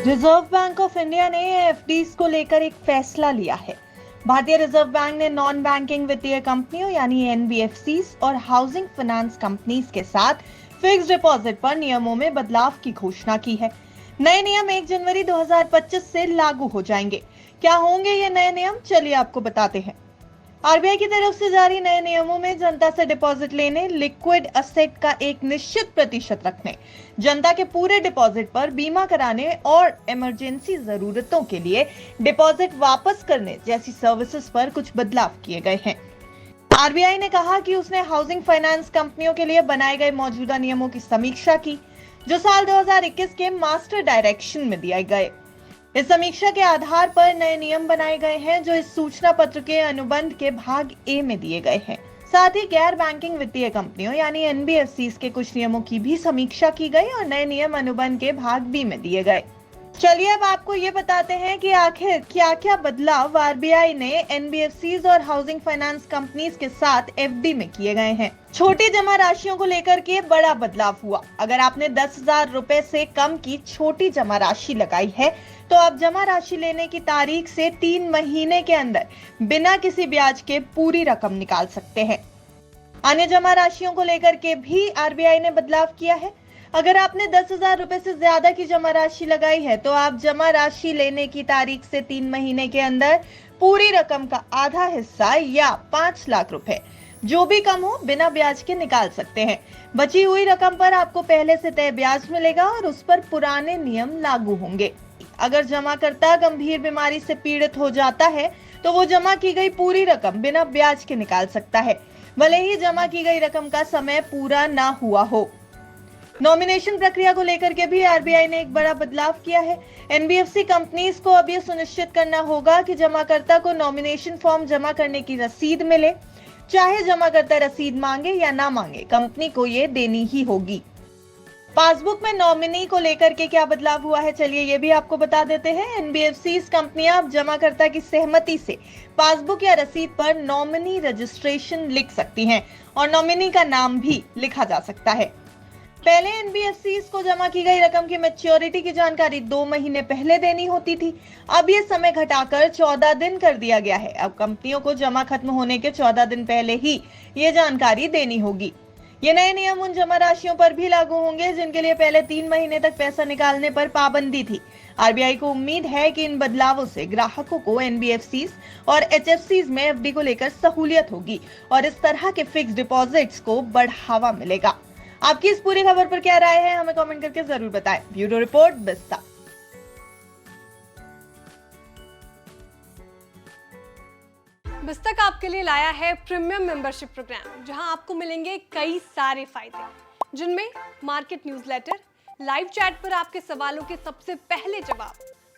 Reserve bank of India ने FDs को लेकर एक फैसला लिया है। भारतीय रिजर्व बैंक ने नॉन बैंकिंग वित्तीय कंपनियों यानी एनबीएफसीज और हाउसिंग फाइनेंस कंपनीज के साथ फिक्स्ड डिपॉजिट पर नियमों में बदलाव की घोषणा की है। नए नियम 1 जनवरी 2025 से लागू हो जाएंगे। क्या होंगे ये नए नियम, चलिए आपको बताते हैं। आरबीआई की तरफ से जारी नए नियमों में जनता से डिपॉजिट लेने, लिक्विड असेट का एक निश्चित प्रतिशत रखने, जनता के पूरे डिपॉजिट पर बीमा कराने और इमरजेंसी जरूरतों के लिए डिपॉजिट वापस करने जैसी सर्विसेज पर कुछ बदलाव किए गए हैं। आरबीआई ने कहा कि उसने हाउसिंग फाइनेंस कंपनियों के लिए बनाए गए मौजूदा नियमों की समीक्षा की, जो साल 2021 के मास्टर डायरेक्शन में दिए गए। इस समीक्षा के आधार पर नए नियम बनाए गए हैं, जो इस सूचना पत्र के अनुबंध के भाग ए में दिए गए हैं। साथ ही गैर बैंकिंग वित्तीय कंपनियों यानी एनबीएफसीज के कुछ नियमों की भी समीक्षा की गई और नए नियम अनुबंध के भाग बी में दिए गए। चलिए अब आपको ये बताते हैं कि आखिर क्या क्या बदलाव आरबीआई ने एनबीएफसीज और हाउसिंग फाइनेंस कंपनीज के साथ एफडी में किए गए हैं। छोटी जमा राशियों को लेकर के बड़ा बदलाव हुआ। अगर आपने 10,000 रुपए से कम की छोटी जमा राशि लगाई है तो आप जमा राशि लेने की तारीख से 3 महीने के अंदर बिना किसी ब्याज के पूरी रकम निकाल सकते हैं। अन्य जमा राशियों को लेकर के भी आरबीआई ने बदलाव किया है। अगर आपने 10,000 रुपए से ज्यादा की जमा राशि लगाई है तो आप जमा राशि लेने की तारीख से 3 महीने के अंदर पूरी रकम का आधा हिस्सा या 5 लाख रुपए जो भी कम हो बिना ब्याज के निकाल सकते हैं। बची हुई रकम पर आपको पहले से तय ब्याज मिलेगा और उस पर पुराने नियम लागू होंगे। अगर जमाकर्ता गंभीर बीमारी से पीड़ित हो जाता है तो वो जमा की गई पूरी रकम बिना ब्याज के निकाल सकता है, भले ही जमा की गई रकम का समय पूरा ना हुआ हो। नॉमिनेशन प्रक्रिया को लेकर के भी आरबीआई ने एक बड़ा बदलाव किया है। एनबीएफसी कंपनीज को अब यह सुनिश्चित करना होगा कि जमाकर्ता को नॉमिनेशन फॉर्म जमा करने की रसीद मिले। चाहे जमाकर्ता रसीद मांगे या ना मांगे, कंपनी को ये देनी ही होगी। पासबुक में नॉमिनी को लेकर के क्या बदलाव हुआ है, चलिए ये भी आपको बता देते हैं। एनबीएफसीज कंपनियां अब जमाकर्ता की सहमति से पासबुक या रसीद पर नॉमिनी रजिस्ट्रेशन लिख सकती हैं और नॉमिनी का नाम भी लिखा जा सकता है। पहले एनबीएफसीज को जमा की गई रकम की मैच्योरिटी की जानकारी 2 महीने पहले देनी होती थी। अब ये समय घटाकर 14 दिन कर दिया गया है। अब कंपनियों को जमा खत्म होने के 14 दिन पहले ही ये जानकारी देनी होगी। ये नए नियम उन जमा राशियों पर भी लागू होंगे जिनके लिए पहले 3 महीने तक पैसा निकालने पर पाबंदी थी। आरबीआई को उम्मीद है कि इन बदलावों से ग्राहकों को एनबीएफसीज और एचएफसीज में एफडी को लेकर सहूलियत होगी और इस तरह के फिक्स डिपॉजिट्स को बढ़ावा मिलेगा। आपकी इस पूरी खबर पर क्या राय है, हमें कमेंट करके जरूर बताएं। ब्यूरो रिपोर्ट, बिस्ता। बिस्तक आपके लिए लाया है प्रीमियम मेंबरशिप प्रोग्राम, जहां आपको मिलेंगे कई सारे फायदे, जिनमें मार्केट न्यूज़लेटर, लाइव चैट पर आपके सवालों के सबसे पहले जवाब,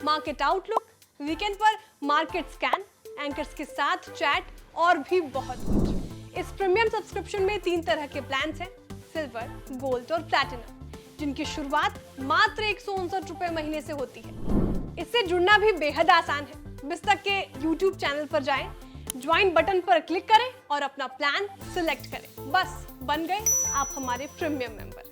मार्केट आउटलुक, वीकेंड पर मार्केट स्कैन, एंकर्स के साथ चैट और भी बहुत कुछ। इस प्रीमियम सब्सक्रिप्शन में 3 तरह के प्लान हैं, सिल्वर, गोल्ड और प्लैटिनम, जिनकी शुरुआत मात्र 159 रुपए महीने से होती है। इससे जुड़ना भी बेहद आसान है। बिस्तक के YouTube चैनल पर जाएं, ज्वाइन बटन पर क्लिक करें और अपना प्लान सिलेक्ट करें। बस बन गए आप हमारे प्रीमियम मेंबर।